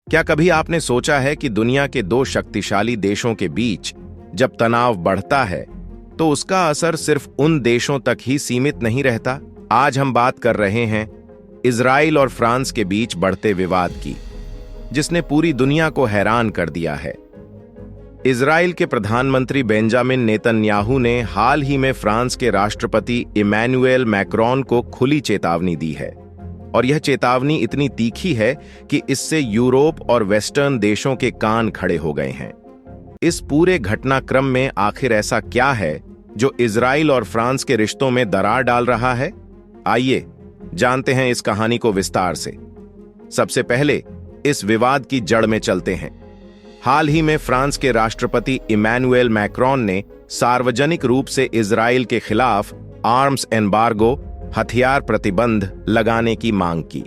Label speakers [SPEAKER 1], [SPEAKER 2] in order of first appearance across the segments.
[SPEAKER 1] क्या कभी आपने सोचा है कि दुनिया के दो शक्तिशाली देशों के बीच जब तनाव बढ़ता है तो उसका असर सिर्फ उन देशों तक ही सीमित नहीं रहता? आज हम बात कर रहे हैं इजराइल और फ्रांस के बीच बढ़ते विवाद की, जिसने पूरी दुनिया को हैरान कर दिया है। इजराइल के प्रधानमंत्री बेंजामिन नेतन्याहू ने हाल ही में फ्रांस के राष्ट्रपति इमैनुएल मैक्रोन को खुली चेतावनी दी है, और यह चेतावनी इतनी तीखी है कि इससे यूरोप और वेस्टर्न देशों के कान खड़े हो गए हैं। इस पूरे घटनाक्रम में आखिर ऐसा क्या है जो इजराइल और फ्रांस के रिश्तों में दरार डाल रहा है? आइए जानते हैं इस कहानी को विस्तार से। सबसे पहले इस विवाद की जड़ में चलते हैं। हाल ही में फ्रांस के राष्ट्रपति इमैनुएल मैक्रोन ने सार्वजनिक रूप से इजराइल के खिलाफ आर्म्स एम्बार्गो, हथियार प्रतिबंध लगाने की मांग की।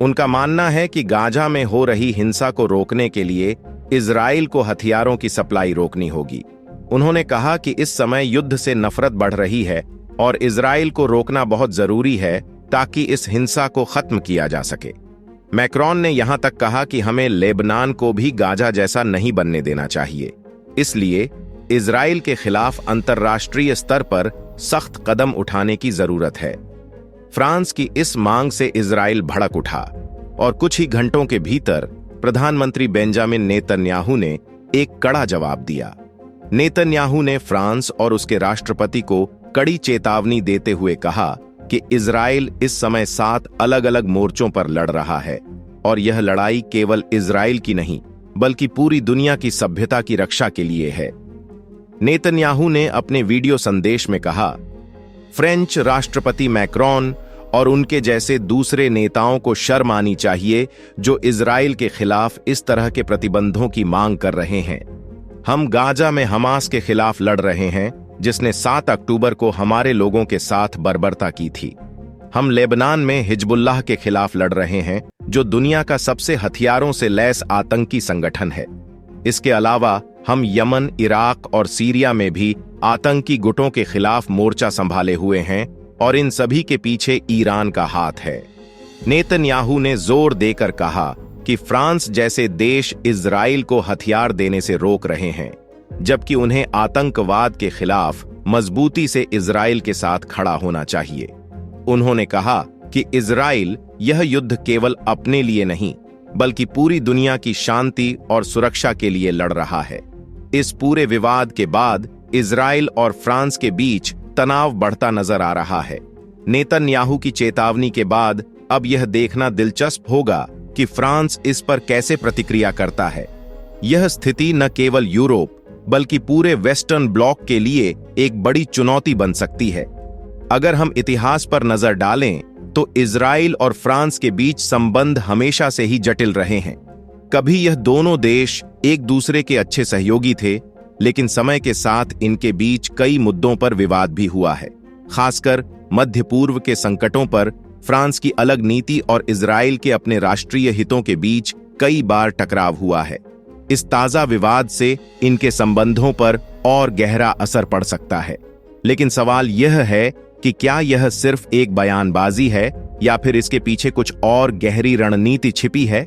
[SPEAKER 1] उनका मानना है कि गाजा में हो रही हिंसा को रोकने के लिए इजराइल को हथियारों की सप्लाई रोकनी होगी। उन्होंने कहा कि इस समय युद्ध से नफरत बढ़ रही है और इजराइल को रोकना बहुत जरूरी है ताकि इस हिंसा को खत्म किया जा सके। मैक्रोन ने यहां तक कहा कि हमें लेबनान को भी गाजा जैसा नहीं बनने देना चाहिए, इसलिए इजराइल के खिलाफ अंतर्राष्ट्रीय स्तर पर सख्त कदम उठाने की जरूरत है। फ्रांस की इस मांग से इजराइल भड़क उठा और कुछ ही घंटों के भीतर प्रधानमंत्री बेंजामिन नेतन्याहू ने एक कड़ा जवाब दिया। नेतन्याहू ने फ्रांस और उसके राष्ट्रपति को कड़ी चेतावनी देते हुए कहा कि इजराइल इस समय 7 अलग-अलग मोर्चों पर लड़ रहा है और यह लड़ाई केवल इजराइल की नहीं बल्कि पूरी दुनिया की सभ्यता की रक्षा के लिए है। नेतन्याहू ने अपने वीडियो संदेश में कहा, फ्रेंच राष्ट्रपति मैक्रोन और उनके जैसे दूसरे नेताओं को शर्म आनी चाहिए जो इजराइल के खिलाफ इस तरह के प्रतिबंधों की मांग कर रहे हैं। हम गाजा में हमास के खिलाफ लड़ रहे हैं, जिसने 7 अक्टूबर को हमारे लोगों के साथ बर्बरता की थी। हम लेबनान में हिजबुल्लाह के खिलाफ लड़ रहे हैं, जो दुनिया का सबसे हथियारों से लैस आतंकी संगठन है। इसके अलावा हम यमन, इराक और सीरिया में भी आतंकी गुटों के खिलाफ मोर्चा संभाले हुए हैं और इन सभी के पीछे ईरान का हाथ है। नेतन्याहू ने जोर देकर कहा कि फ्रांस जैसे देश इजराइल को हथियार देने से रोक रहे हैं, जबकि उन्हें आतंकवाद के खिलाफ मजबूती से इजराइल के साथ खड़ा होना चाहिए। उन्होंने कहा कि इजराइल यह युद्ध केवल अपने लिए नहीं बल्कि पूरी दुनिया की शांति और सुरक्षा के लिए लड़ रहा है। इस पूरे विवाद के बाद इजराइल और फ्रांस के बीच तनाव बढ़ता नजर आ रहा है। नेतन्याहू की चेतावनी के बाद अब यह देखना दिलचस्प होगा कि फ्रांस इस पर कैसे प्रतिक्रिया करता है। यह स्थिति न केवल यूरोप बल्कि पूरे वेस्टर्न ब्लॉक के लिए एक बड़ी चुनौती बन सकती है। अगर हम इतिहास पर नजर डालें तो इजराइल और फ्रांस के बीच संबंध हमेशा से ही जटिल रहे हैं। कभी यह दोनों देश एक दूसरे के अच्छे सहयोगी थे, लेकिन समय के साथ इनके बीच कई मुद्दों पर विवाद भी हुआ है। खासकर मध्य पूर्व के संकटों पर फ्रांस की अलग नीति और इजराइल के अपने राष्ट्रीय हितों के बीच कई बार टकराव हुआ है। इस ताजा विवाद से इनके संबंधों पर और गहरा असर पड़ सकता है। लेकिन सवाल यह है कि क्या यह सिर्फ एक बयानबाजी है या फिर इसके पीछे कुछ और गहरी रणनीति छिपी है?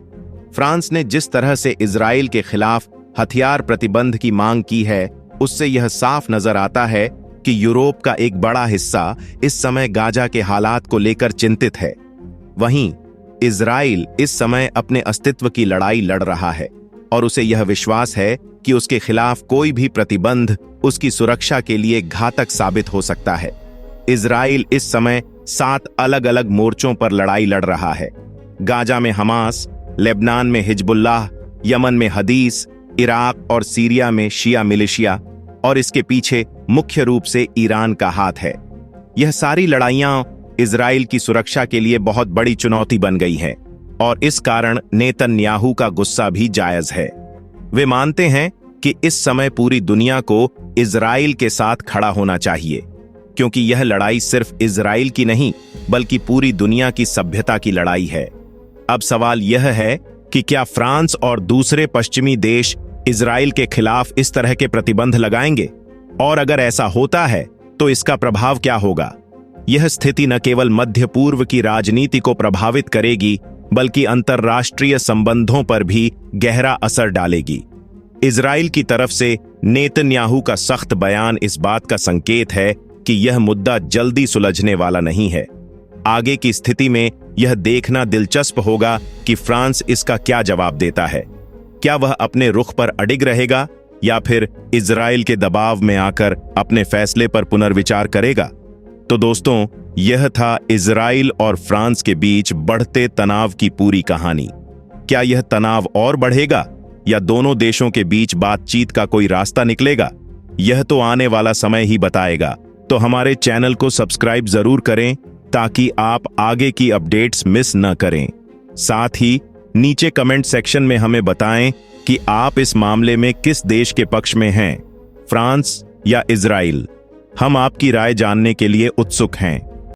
[SPEAKER 1] फ्रांस ने जिस तरह से इजराइल के खिलाफ हथियार प्रतिबंध की मांग की है, उससे यह साफ नजर आता है कि यूरोप का एक बड़ा हिस्सा इस समय गाजा के हालात को लेकर चिंतित है। वहीं इजराइल इस समय अपने अस्तित्व की लड़ाई लड़ रहा है और उसे यह विश्वास है कि उसके खिलाफ कोई भी प्रतिबंध उसकी सुरक्षा के लिए घातक साबित हो सकता है। इजराइल इस समय 7 अलग-अलग मोर्चों पर लड़ाई लड़ रहा है। गाजा में हमास, लेबनान में हिजबुल्लाह, यमन में हदीस, इराक और सीरिया में शिया मिलिशिया, और इसके पीछे मुख्य रूप से ईरान का हाथ है। यह सारी लड़ाइयां इजराइल की सुरक्षा के लिए बहुत बड़ी चुनौती बन गई हैं और इस कारण नेतन्याहू का गुस्सा भी जायज है। वे मानते हैं कि इस समय पूरी दुनिया को इजराइल के साथ खड़ा होना चाहिए, क्योंकि यह लड़ाई सिर्फ इजराइल की नहीं बल्कि पूरी दुनिया की सभ्यता की लड़ाई है। अब सवाल यह है कि क्या फ्रांस और दूसरे पश्चिमी देश इजराइल के खिलाफ इस तरह के प्रतिबंध लगाएंगे, और अगर ऐसा होता है तो इसका प्रभाव क्या होगा? यह स्थिति न केवल मध्य पूर्व की राजनीति को प्रभावित करेगी बल्कि अंतर्राष्ट्रीय संबंधों पर भी गहरा असर डालेगी। इजराइल की तरफ से नेतन्याहू का सख्त बयान इस बात का संकेत है कि यह मुद्दा जल्दी सुलझने वाला नहीं है। आगे की स्थिति में यह देखना दिलचस्प होगा कि फ्रांस इसका क्या जवाब देता है। क्या वह अपने रुख पर अडिग रहेगा या फिर इजराइल के दबाव में आकर अपने फैसले पर पुनर्विचार करेगा? तो दोस्तों, यह था इजराइल और फ्रांस के बीच बढ़ते तनाव की पूरी कहानी। क्या यह तनाव और बढ़ेगा या दोनों देशों के बीच बातचीत का कोई रास्ता निकलेगा? यह तो आने वाला समय ही बताएगा। तो हमारे चैनल को सब्सक्राइब जरूर करें ताकि आप आगे की अपडेट्स मिस न करें। साथ ही नीचे कमेंट सेक्शन में हमें बताएं कि आप इस मामले में किस देश के पक्ष में हैं, फ्रांस या इजराइल। हम आपकी राय जानने के लिए उत्सुक हैं।